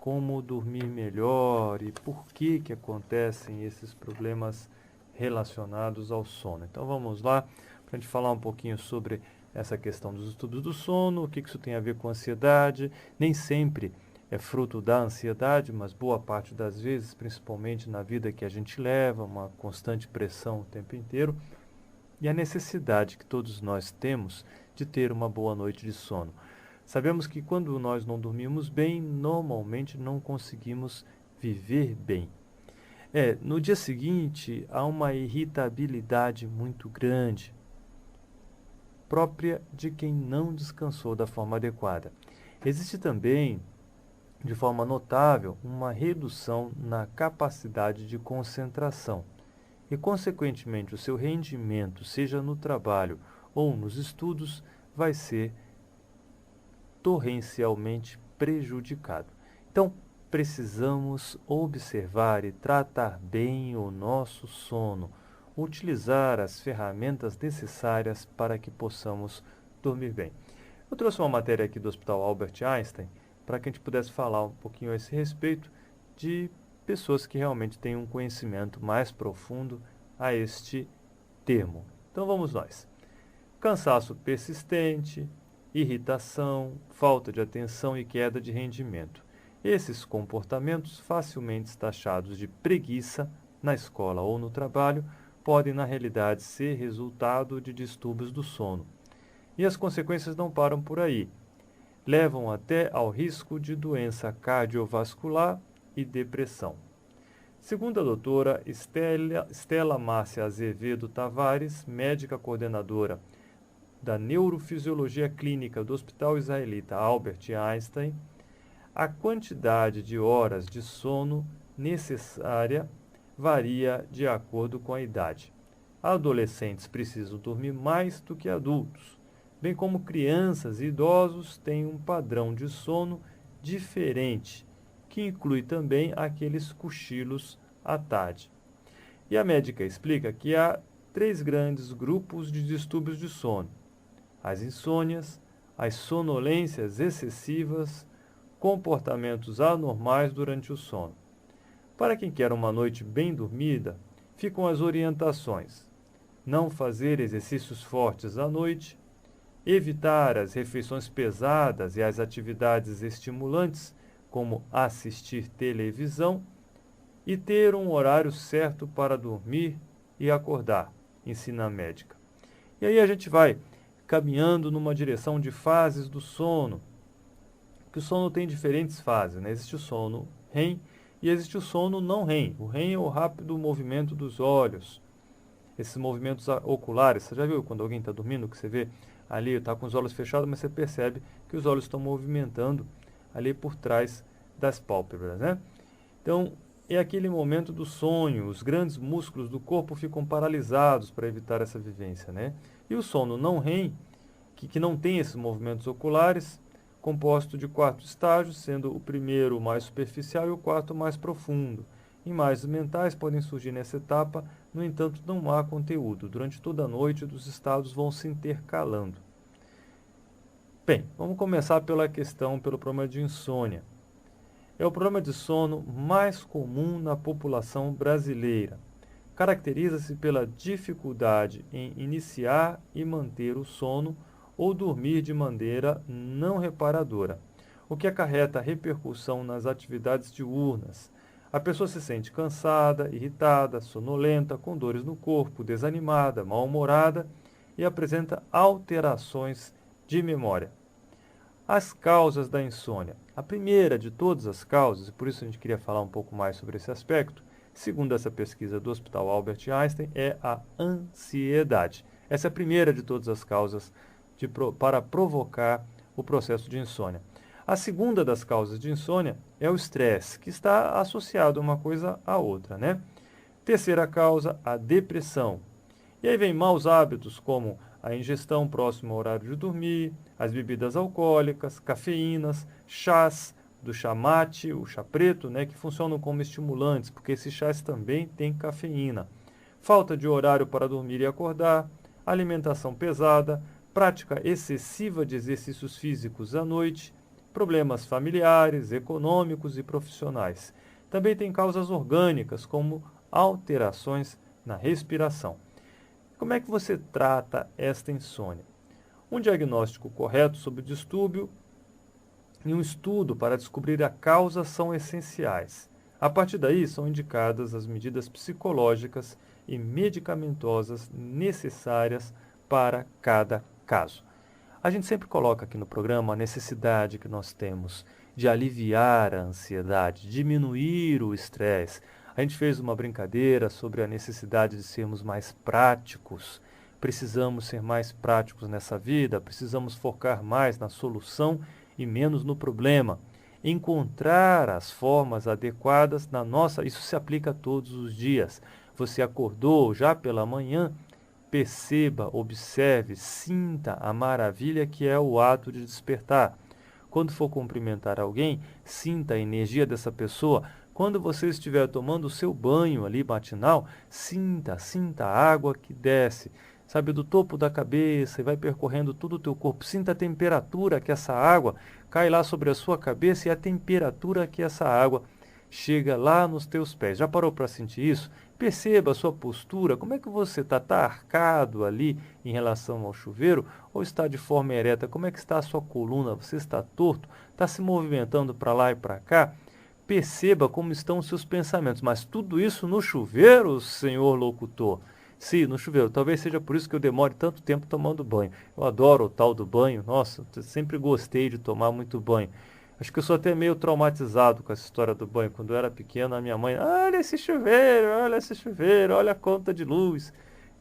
como dormir melhor e por que acontecem esses problemas relacionados ao sono. Então vamos lá para a gente falar um pouquinho sobre essa questão dos estudos do sono, o que isso tem a ver com ansiedade. Nem sempre é fruto da ansiedade, mas boa parte das vezes, principalmente na vida que a gente leva, uma constante pressão o tempo inteiro, e a necessidade que todos nós temos de ter uma boa noite de sono. Sabemos que quando nós não dormimos bem, normalmente não conseguimos viver bem. No dia seguinte, há uma irritabilidade muito grande, própria de quem não descansou da forma adequada. Existe também, de forma notável, uma redução na capacidade de concentração e, consequentemente, o seu rendimento, seja no trabalho ou nos estudos, vai ser torrencialmente prejudicado. Então, precisamos observar e tratar bem o nosso sono, utilizar as ferramentas necessárias para que possamos dormir bem. Eu trouxe uma matéria aqui do Hospital Albert Einstein para que a gente pudesse falar um pouquinho a esse respeito de pessoas que realmente têm um conhecimento mais profundo a este termo. Então vamos nós. Cansaço persistente, irritação, falta de atenção e queda de rendimento. Esses comportamentos, facilmente taxados de preguiça na escola ou no trabalho, podem na realidade ser resultado de distúrbios do sono. E as consequências não param por aí. Levam até ao risco de doença cardiovascular e depressão. Segundo a doutora Estela Márcia Azevedo Tavares, médica coordenadora da Neurofisiologia Clínica do Hospital Israelita Albert Einstein, a quantidade de horas de sono necessária varia de acordo com a idade. Adolescentes precisam dormir mais do que adultos, bem como crianças e idosos têm um padrão de sono diferente, que inclui também aqueles cochilos à tarde. E a médica explica que há 3 grandes grupos de distúrbios de sono: as insônias, as sonolências excessivas, comportamentos anormais durante o sono. Para quem quer uma noite bem dormida, ficam as orientações: não fazer exercícios fortes à noite, evitar as refeições pesadas e as atividades estimulantes, como assistir televisão, e ter um horário certo para dormir e acordar, ensina a médica. E aí a gente vai caminhando numa direção de fases do sono, que o sono tem diferentes fases, né? Existe o sono REM e existe o sono não REM. O REM é o rápido movimento dos olhos, esses movimentos oculares. Você já viu quando alguém está dormindo, que você vê ali, está com os olhos fechados, mas você percebe que os olhos estão movimentando ali por trás das pálpebras, né? Então, é aquele momento do sonho, os grandes músculos do corpo ficam paralisados para evitar essa vivência, né? E o sono não REM, que não tem esses movimentos oculares, composto de 4 estágios, sendo o primeiro o mais superficial e o quarto o mais profundo. Imagens mentais podem surgir nessa etapa, no entanto, não há conteúdo. Durante toda a noite, os estados vão se intercalando. Bem, vamos começar pelo problema de insônia. É o problema de sono mais comum na população brasileira. Caracteriza-se pela dificuldade em iniciar e manter o sono ou dormir de maneira não reparadora, o que acarreta repercussão nas atividades diurnas. A pessoa se sente cansada, irritada, sonolenta, com dores no corpo, desanimada, mal-humorada e apresenta alterações de memória. As causas da insônia. A primeira de todas as causas, e por isso a gente queria falar um pouco mais sobre esse aspecto, segundo essa pesquisa do Hospital Albert Einstein, é a ansiedade. Essa é a primeira de todas as causas para provocar o processo de insônia. A segunda das causas de insônia é o estresse, que está associado uma coisa à outra, né? Terceira causa, a depressão. E aí vem maus hábitos como a ingestão próxima ao horário de dormir, as bebidas alcoólicas, cafeínas, chás do chá mate, o chá preto, né, que funcionam como estimulantes, porque esses chás também têm cafeína. Falta de horário para dormir e acordar, alimentação pesada, prática excessiva de exercícios físicos à noite, problemas familiares, econômicos e profissionais. Também tem causas orgânicas, como alterações na respiração. Como é que você trata esta insônia? Um diagnóstico correto sobre o distúrbio e um estudo para descobrir a causa são essenciais. A partir daí, são indicadas as medidas psicológicas e medicamentosas necessárias para cada caso. A gente sempre coloca aqui no programa a necessidade que nós temos de aliviar a ansiedade, diminuir o estresse. A gente fez uma brincadeira sobre a necessidade de sermos mais práticos. Precisamos ser mais práticos nessa vida, precisamos focar mais na solução e menos no problema. Encontrar as formas adequadas na nossa... Isso se aplica todos os dias. Você acordou já pela manhã, perceba, observe, sinta a maravilha que é o ato de despertar. Quando for cumprimentar alguém, sinta a energia dessa pessoa. Quando você estiver tomando o seu banho ali matinal, sinta a água que desce, sabe, do topo da cabeça e vai percorrendo todo o teu corpo. Sinta a temperatura que essa água cai lá sobre a sua cabeça e a temperatura que essa água chega lá nos teus pés. Já parou para sentir isso? Perceba a sua postura, como é que você está? Está arcado ali em relação ao chuveiro ou está de forma ereta? Como é que está a sua coluna? Você está torto? Está se movimentando para lá e para cá? Perceba como estão os seus pensamentos. Mas tudo isso no chuveiro, senhor locutor? Sim, no chuveiro. Talvez seja por isso que eu demore tanto tempo tomando banho. Eu adoro o tal do banho. Nossa, eu sempre gostei de tomar muito banho. Acho que eu sou até meio traumatizado com essa história do banho. Quando eu era pequeno, a minha mãe, olha esse chuveiro, olha a conta de luz.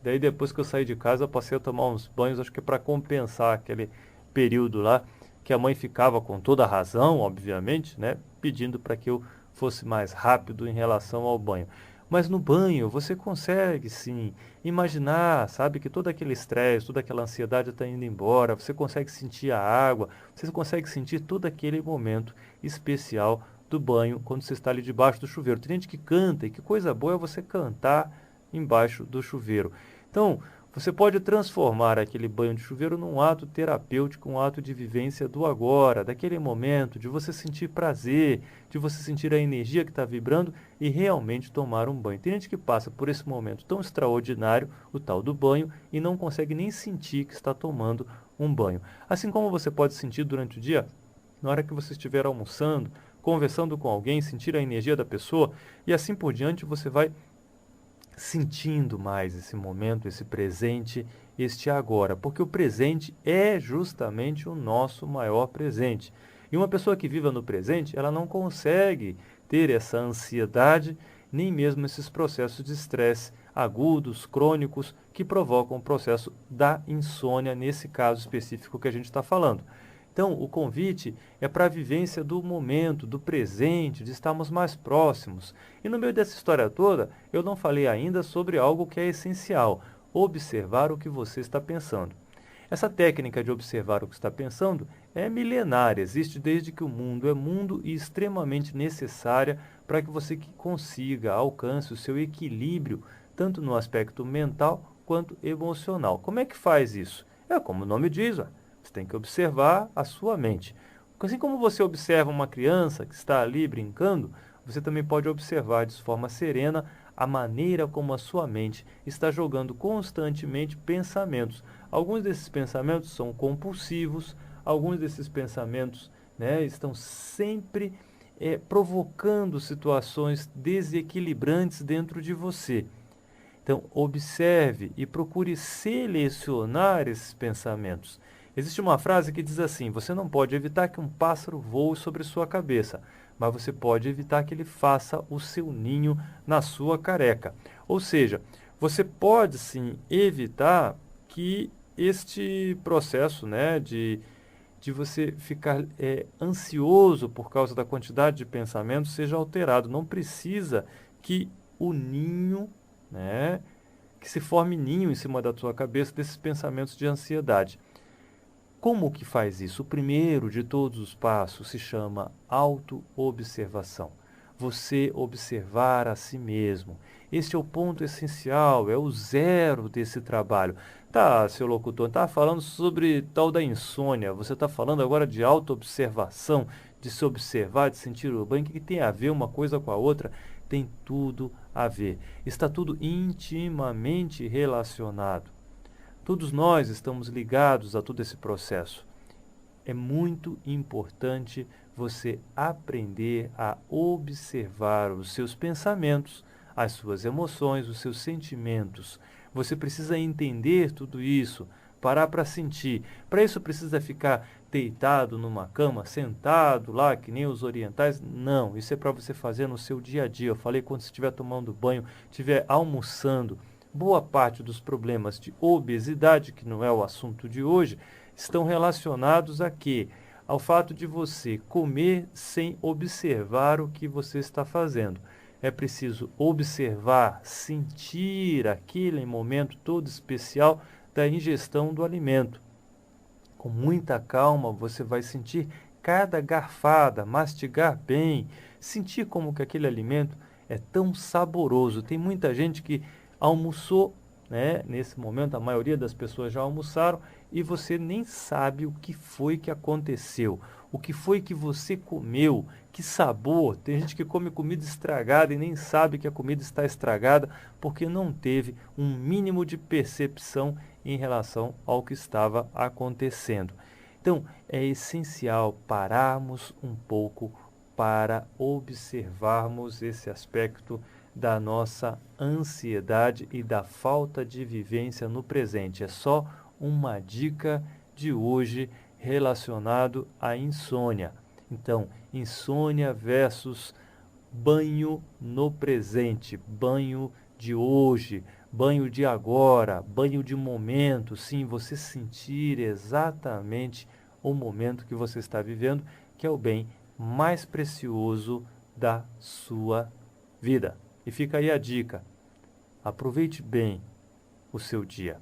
Daí depois que eu saí de casa, eu passei a tomar uns banhos, acho que para compensar aquele período lá, que a mãe ficava com toda a razão, obviamente, né, pedindo para que eu fosse mais rápido em relação ao banho. Mas no banho você consegue, sim, imaginar, sabe, que todo aquele estresse, toda aquela ansiedade está indo embora, você consegue sentir a água, você consegue sentir todo aquele momento especial do banho quando você está ali debaixo do chuveiro. Tem gente que canta, e que coisa boa é você cantar embaixo do chuveiro. Então, você pode transformar aquele banho de chuveiro num ato terapêutico, um ato de vivência do agora, daquele momento, de você sentir prazer, de você sentir a energia que está vibrando e realmente tomar um banho. Tem gente que passa por esse momento tão extraordinário, o tal do banho, e não consegue nem sentir que está tomando um banho. Assim como você pode sentir durante o dia, na hora que você estiver almoçando, conversando com alguém, sentir a energia da pessoa e assim por diante, você vai sentindo mais esse momento, esse presente, este agora, porque o presente é justamente o nosso maior presente. E uma pessoa que viva no presente, ela não consegue ter essa ansiedade, nem mesmo esses processos de estresse agudos, crônicos, que provocam o processo da insônia, nesse caso específico que a gente está falando. Então, o convite é para a vivência do momento, do presente, de estarmos mais próximos. E no meio dessa história toda, eu não falei ainda sobre algo que é essencial: observar o que você está pensando. Essa técnica de observar o que está pensando é milenária, existe desde que o mundo é mundo e extremamente necessária para que você consiga, alcance o seu equilíbrio, tanto no aspecto mental quanto emocional. Como é que faz isso? É como o nome diz, ó. Você tem que observar a sua mente. Assim como você observa uma criança que está ali brincando, você também pode observar de forma serena a maneira como a sua mente está jogando constantemente pensamentos. Alguns desses pensamentos são compulsivos, alguns desses pensamentos, né, estão sempre provocando situações desequilibrantes dentro de você. Então, observe e procure selecionar esses pensamentos. Existe uma frase que diz assim: você não pode evitar que um pássaro voe sobre sua cabeça, mas você pode evitar que ele faça o seu ninho na sua careca. Ou seja, você pode sim evitar que este processo, né, de você ficar ansioso por causa da quantidade de pensamentos seja alterado. Não precisa que o ninho, né, que se forme ninho em cima da sua cabeça desses pensamentos de ansiedade. Como que faz isso? O primeiro de todos os passos se chama autoobservação. você observar a si mesmo. Este é o ponto essencial, é o zero desse trabalho. Tá, seu locutor, está falando sobre tal da insônia, você está falando agora de autoobservação, de se observar, de sentir o banho, o que tem a ver uma coisa com a outra? Tem tudo a ver. Está tudo intimamente relacionado. Todos nós estamos ligados a todo esse processo. É muito importante você aprender a observar os seus pensamentos, as suas emoções, os seus sentimentos. Você precisa entender tudo isso, parar para sentir. Para isso precisa ficar deitado numa cama, sentado lá, que nem os orientais. Não, isso é para você fazer no seu dia a dia. Eu falei quando você estiver tomando banho, estiver almoçando. Boa parte dos problemas de obesidade, que não é o assunto de hoje, estão relacionados a quê? Ao fato de você comer sem observar o que você está fazendo. É preciso observar, sentir aquele momento todo especial da ingestão do alimento. Com muita calma, você vai sentir cada garfada, mastigar bem, sentir como que aquele alimento é tão saboroso. Tem muita gente que almoçou, né? Nesse momento, a maioria das pessoas já almoçaram e você nem sabe o que foi que aconteceu, o que foi que você comeu, que sabor. Tem gente que come comida estragada e nem sabe que a comida está estragada porque não teve um mínimo de percepção em relação ao que estava acontecendo. Então, é essencial pararmos um pouco para observarmos esse aspecto da nossa ansiedade e da falta de vivência no presente. É só uma dica de hoje relacionado à insônia. Então, insônia versus banho no presente, banho de hoje, banho de agora, banho de momento, sim, você sentir exatamente o momento que você está vivendo, que é o bem mais precioso da sua vida. E fica aí a dica, aproveite bem o seu dia,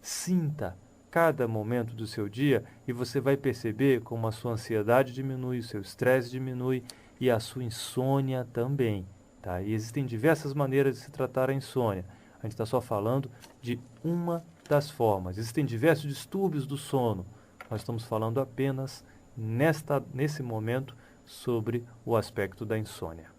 sinta cada momento do seu dia e você vai perceber como a sua ansiedade diminui, o seu estresse diminui e a sua insônia também. Tá? E existem diversas maneiras de se tratar a insônia. A gente está só falando de uma das formas. Existem diversos distúrbios do sono. Nós estamos falando apenas nesse momento sobre o aspecto da insônia.